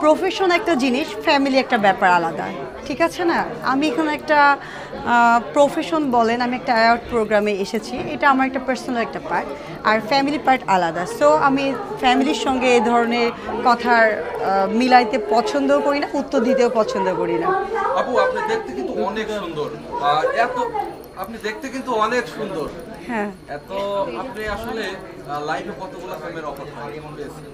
Profession একটা জিনিস, family একটা ব্যাপার আলাদা, ঠিক আছে না? আমি এখানে একটা প্রফেশন বলেন, আমি একটা অ্যাওয়ার্ড প্রোগ্রামে এসেছি, এটা আমার একটা পার্সোনাল একটা পার্ট, আর ফ্যামিলি পার্ট আলাদা। সো আমি ফ্যামিলির সঙ্গে এই ধরনের কথার মিলাইতে পছন্দও করি না, উত্তর দিতেও পছন্দ করি না। আপু আপনি দেখতে কিন্তু অনেক সুন্দর, এত আপনি দেখতে কিন্তু অনেক সুন্দর। হ্যাঁ, এত আপনি আসলে লাইফে কতগুলো প্রেমের অফার পেয়েছেন?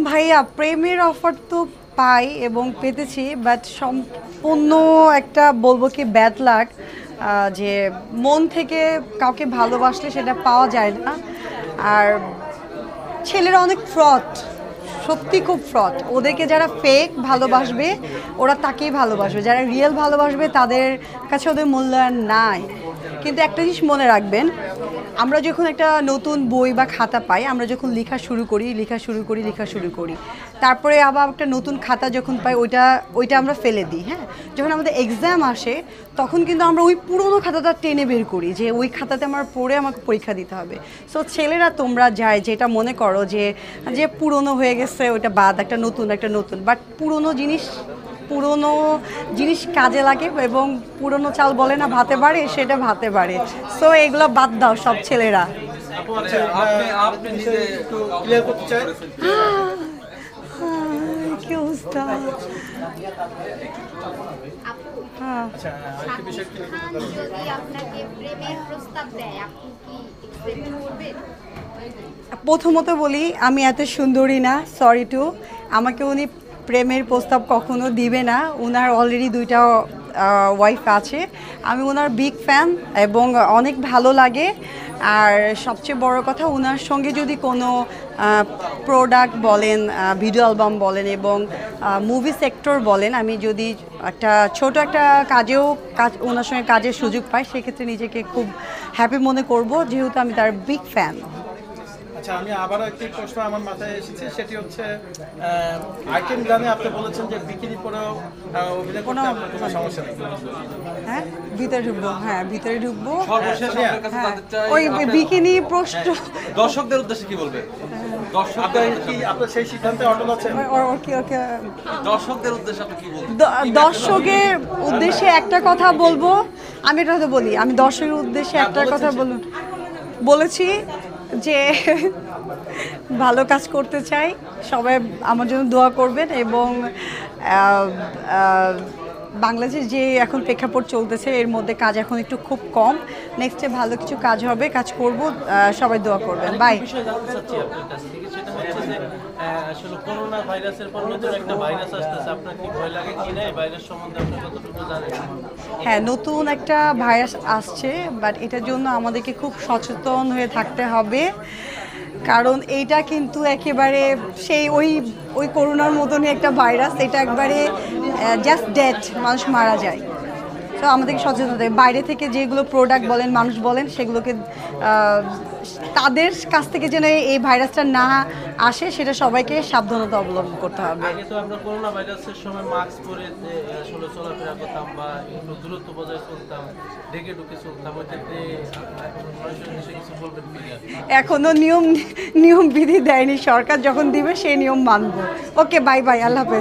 ভাইয়া প্রেমের অফার তো পাই এবং পেতেছি, বাট সম্পূর্ণ একটা বলবো কি ব্যাড লাক, যে মন থেকে কাউকে ভালোবাসলে সেটা পাওয়া যায় না। আর ছেলেরা অনেক ফ্রড, সত্যি খুব ফ্রড। ওদেরকে যারা ফেক ভালোবাসবে ওরা তাকেই ভালোবাসবে, যারা রিয়েল ভালোবাসবে তাদের কাছে ওদের মূল্যায়ন নাই। কিন্তু একটা জিনিস মনে রাখবেন, আমরা যখন একটা নতুন বই বা খাতা পাই, আমরা যখন লেখা শুরু করি, তারপরে আবার একটা নতুন খাতা যখন পাই ওইটা আমরা ফেলে দিই। হ্যাঁ, যখন আমাদের এক্সাম আসে তখন কিন্তু আমরা ওই পুরোনো খাতাটা টেনে বের করি যে ওই খাতাতে আমার পড়ে আমাকে পরীক্ষা দিতে হবে। সো ছেলেরা তোমরা যায় যেটা মনে করো যে যে পুরনো হয়ে গেছে ওইটা বাদ, একটা নতুন বাট পুরনো জিনিস কাজে লাগে, এবং পুরনো চাল বলে না ভাতে বাড়ে, সেটা ভাতে বাড়ে। সো এগুলো বাদ দাও সব ছেলেরা। আপনি নিজে একটু ক্লিয়ার করতে চাই। কি অবস্থা? হ্যাঁ, আচ্ছা, আরেকটা বিষয় একটু যদি আপনাকে প্রেমের প্রস্তাব দেয় আপনি কি একসেপ্ট করবেন? প্রথমত বলি আমি এত সুন্দরী না, সরি টু, আমাকে উনি প্রেমের প্রস্তাব কখনো দিবে না। ওনার অলরেডি 2টা ওয়াইফ আছে, আমি ওনার বিগ ফ্যান এবং অনেক ভালো লাগে। আর সবচেয়ে বড় কথা, ওনার সঙ্গে যদি কোনো প্রোডাক্ট বলেন, ভিডিও অ্যালবাম বলেন এবং মুভি সেক্টর বলেন, আমি যদি ছোট একটা ওনার সঙ্গে কাজের সুযোগ পাই, সেক্ষেত্রে নিজেকে খুব হ্যাপি মনে করব, যেহেতু আমি তার বিগ ফ্যান। আচ্ছা, আমি আবারও একটি প্রশ্ন আমার মাথায় এসেছে, সেটি হচ্ছে আইটেম গানে আপনি বলেছেন যে বিকিনি পরেও অভিনয় করতে আপনার কোনো সমস্যা নেই। হ্যাঁ, ভিতরে ঢুকবো। সর্বশেষ আপনার কাছে জানতে চাই, ওই বিকিনি প্রশ্ন দর্শকদের উদ্দেশ্যে কি বলবেন? আপনার সেই সিদ্ধান্তে অটল আছেন? ওকে দর্শকদের উদ্দেশ্যে আপনি কি বলবেন? দর্শকের উদ্দেশ্যে একটা কথা বলবো, আমি এটা হয়তো বলি, আমি দর্শকের উদ্দেশ্যে একটা কথা বলেছি যে ভালো কাজ করতে চাই, সবাই আমার জন্য দোয়া করবেন। এবং বাংলাদেশে যে এখন প্রেক্ষাপট চলতেছে এর মধ্যে কাজ এখন একটু খুব কম, নেক্সটে ভালো কিছু কাজ হবে, কাজ করব, সবাই দোয়া করবেন। বাই। বিষয় জানতে চাচ্ছি আপনার কাছ থেকে, সেটা হচ্ছে যে আসলে করোনা ভাইরাসের পর নতুন একটা ভাইরাস আসতেছে, আপনার কি ভয় লাগে কি না? এই ভাইরাস সম্বন্ধে আপনি কতটুকু জানেন? হ্যাঁ, নতুন একটা ভাইরাস আসছে, বাট এটার জন্য আমাদেরকে খুব সচেতন হয়ে থাকতে হবে, কারণ এইটা কিন্তু একেবারে সেই ওই করোনার মতনই একটা ভাইরাস। এটা একবারে জাস্ট ডেথ, মানুষ মারা যায়। তো আমাদেরকে সচেতন হতে হবে। বাইরে থেকে যেগুলো প্রোডাক্ট বলেন, মানুষ বলেন, সেগুলোকে তাদের কাছ থেকে যেন এই ভাইরাসটা না আসে, সেটা সবাইকে সাবধানতা অবলম্বন করতে হবে। আগে তো আমরা করোনা ভাইরাসের সময় মাস্ক পরে আসলে চলাফেরা করতাম বা একটু দূরত্ব বজায় চলতাম, ঢেকে ঢুকে চলতাম, ওই ক্ষেত্রে মানুষের দেশে কিছু বলবেন কিনা? এখনো নিয়ম বিধি দেয়নি সরকার, যখন দিবে সেই নিয়ম মানবো। ওকে, বাই, আল্লাহ হাফেজ।